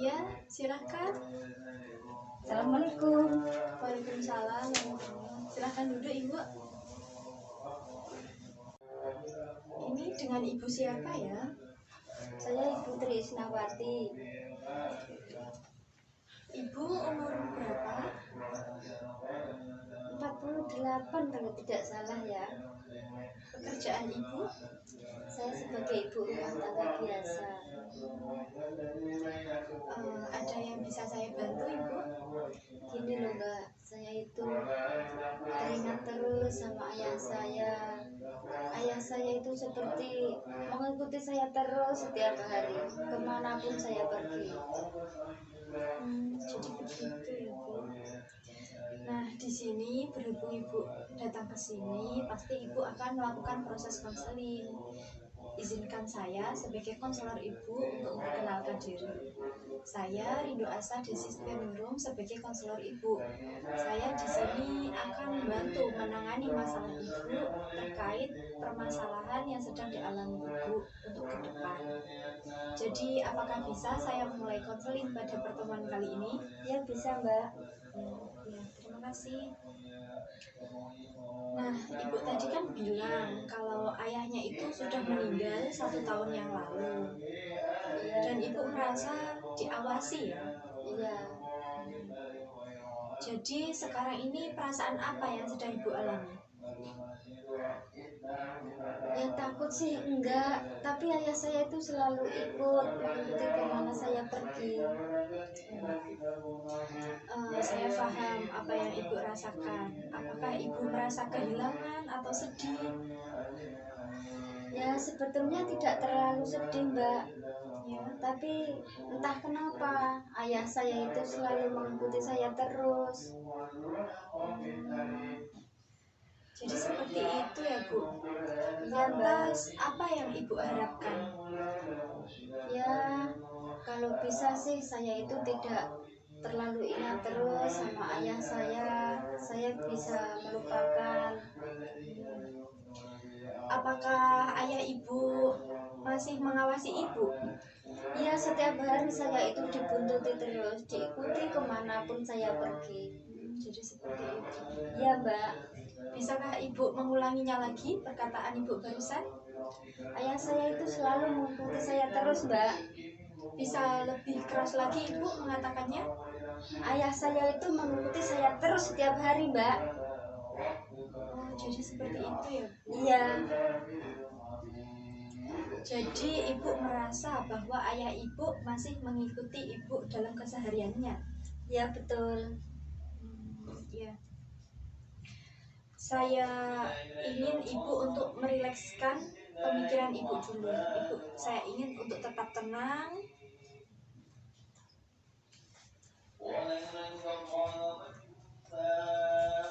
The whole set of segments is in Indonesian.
Ya, silakan. Assalamualaikum. Waalaikumsalam. Silakan duduk, Ibu. Ini dengan Ibu siapa ya? Saya Ibu Trisnawati. Ibu umur berapa? 48 kalau tidak salah ya. Pekerjaan Ibu? Saya sebagai ibu rumah tangga biasa. Ada yang bisa saya bantu, Ibu? Gini loh Mbak, saya itu teringat terus sama ayah saya. Ayah saya itu seperti mengikuti saya terus setiap hari, kemanapun saya pergi. Jadi begitu ya, Bu. Nah, di sini berhubung Ibu datang ke sini, pasti Ibu akan melakukan proses konseling. Izinkan saya sebagai konselor Ibu untuk memperkenalkan diri. Saya Rindu Asa Desis Penurung sebagai konselor Ibu. Saya di sini akan membantu menangani masalah Ibu terkait permasalahan yang sedang dialami Ibu untuk ke depan. Jadi, apakah bisa saya mulai konseling pada pertemuan kali ini? Ya bisa Mbak. Ya, terima kasih. Nah, Ibu tadi kan bilang kalau ayahnya itu sudah meninggal 1 tahun yang lalu. Dan Ibu merasa diawasi ya? Iya. Jadi sekarang ini perasaan apa yang sedang Ibu alami? Ya takut sih enggak, tapi ayah saya itu selalu ikut mengikuti kemana saya pergi. Saya paham apa yang Ibu rasakan. Apakah Ibu merasa kehilangan atau sedih? Ya sebetulnya tidak terlalu sedih Mbak. Ya, Tapi entah kenapa ayah saya itu selalu mengikuti saya terus. jadi seperti itu ya, Bu. Iya Mbak. Lantas apa yang Ibu harapkan? Ya kalau bisa sih saya itu tidak terlalu ingat terus sama ayah saya bisa melupakan. Apakah ayah Ibu masih mengawasi Ibu? Ya setiap hari saya itu dibuntuti terus, diikuti kemanapun saya pergi. Jadi seperti itu. Ya Mbak. Bisakah Ibu mengulanginya lagi perkataan Ibu barusan? Ayah saya itu selalu mengikuti saya terus Mbak. Bisa lebih keras lagi Ibu mengatakannya? Ayah saya itu mengikuti saya terus setiap hari Mbak. Oh, jadi seperti itu ya, Bu. Iya. Jadi Ibu merasa bahwa ayah Ibu masih mengikuti Ibu dalam kesehariannya? Ya betul. Ya. Saya ingin Ibu untuk merilekskan pemikiran Ibu dulu. Saya ingin untuk tetap tenang.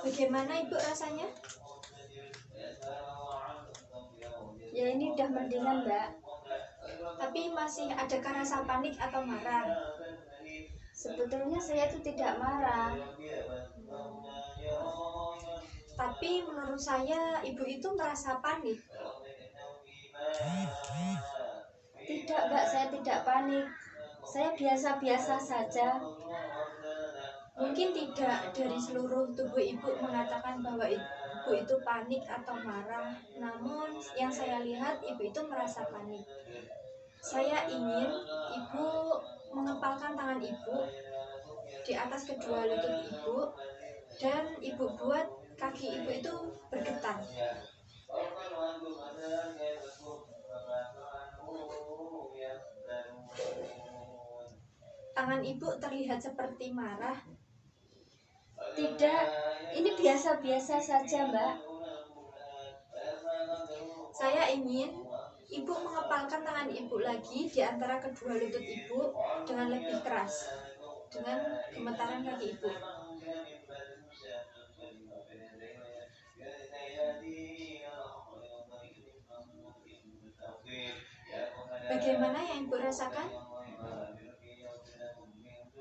Bagaimana Ibu rasanya? Ya ini udah mendingan Mbak. Tapi masih adakah rasa panik atau marah? Sebetulnya saya itu tidak marah. Tapi menurut saya Ibu itu merasa panik. Tidak Mbak, saya tidak panik. Saya biasa-biasa saja. Mungkin tidak dari seluruh tubuh Ibu mengatakan bahwa Ibu itu panik atau marah. Namun yang saya lihat Ibu itu merasa panik. Saya ingin Ibu mengepalkan tangan Ibu di atas kedua lutut Ibu dan Ibu buat kaki Ibu itu bergetar. Tangan Ibu terlihat seperti marah. Tidak, ini biasa-biasa saja Mbak. Saya ingin Ibu mengepalkan tangan Ibu lagi di antara kedua lutut Ibu dengan lebih keras, dengan gemetaran kaki Ibu. Bagaimana yang Ibu rasakan?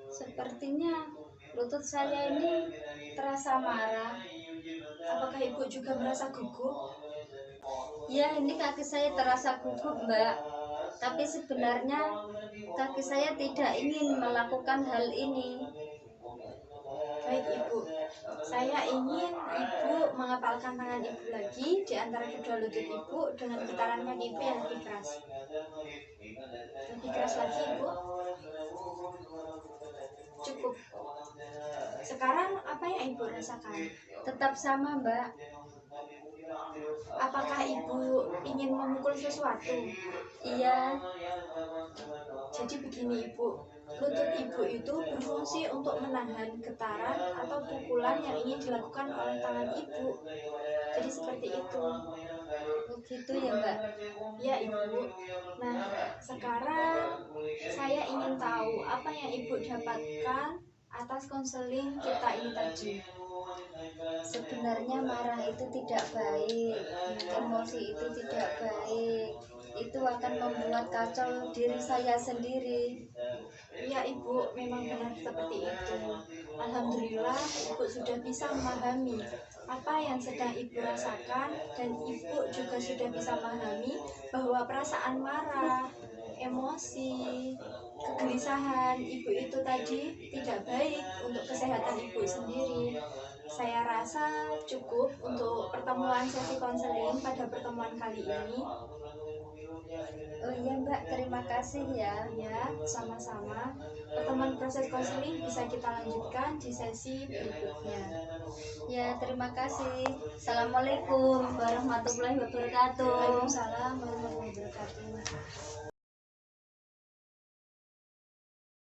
Sepertinya lutut saya ini terasa marah. Apakah Ibu juga merasa gugup? Ya ini kaki saya terasa gugup Mbak. Tapi sebenarnya kaki saya tidak ingin melakukan hal ini. Baik Ibu, saya ingin Ibu mengepalkan tangan Ibu lagi di antara kedua lutut Ibu dengan getaran kaki Ibu yang lebih keras. Lebih keras lagi Ibu. Cukup. Sekarang apa yang Ibu rasakan? Tetap sama, Mbak. Apakah Ibu ingin memukul sesuatu? Iya. Jadi begini Ibu, lutut Ibu itu berfungsi untuk menahan getaran atau pukulan yang ingin dilakukan oleh tangan Ibu. Jadi seperti itu. Begitu ya, Mbak? Ya Ibu. Nah, sekarang saya ingin tahu apa yang Ibu dapatkan atas konseling kita ini tadi. Sebenarnya marah itu tidak baik, emosi itu tidak baik. Itu akan membuat kacau diri saya sendiri. Ya Ibu, memang benar seperti itu. Alhamdulillah Ibu sudah bisa memahami apa yang sedang Ibu rasakan, dan Ibu juga sudah bisa memahami bahwa perasaan marah, emosi, kegelisahan Ibu itu tadi tidak baik untuk kesehatan Ibu sendiri. Saya rasa cukup untuk pertemuan sesi konseling pada pertemuan kali ini. Oh iya, Mbak, terima kasih ya. Ya, sama-sama. Pertemuan proses konseling bisa kita lanjutkan di sesi berikutnya. Ya, terima kasih. Assalamualaikum warahmatullahi wabarakatuh. Waalaikumsalam warahmatullahi wabarakatuh.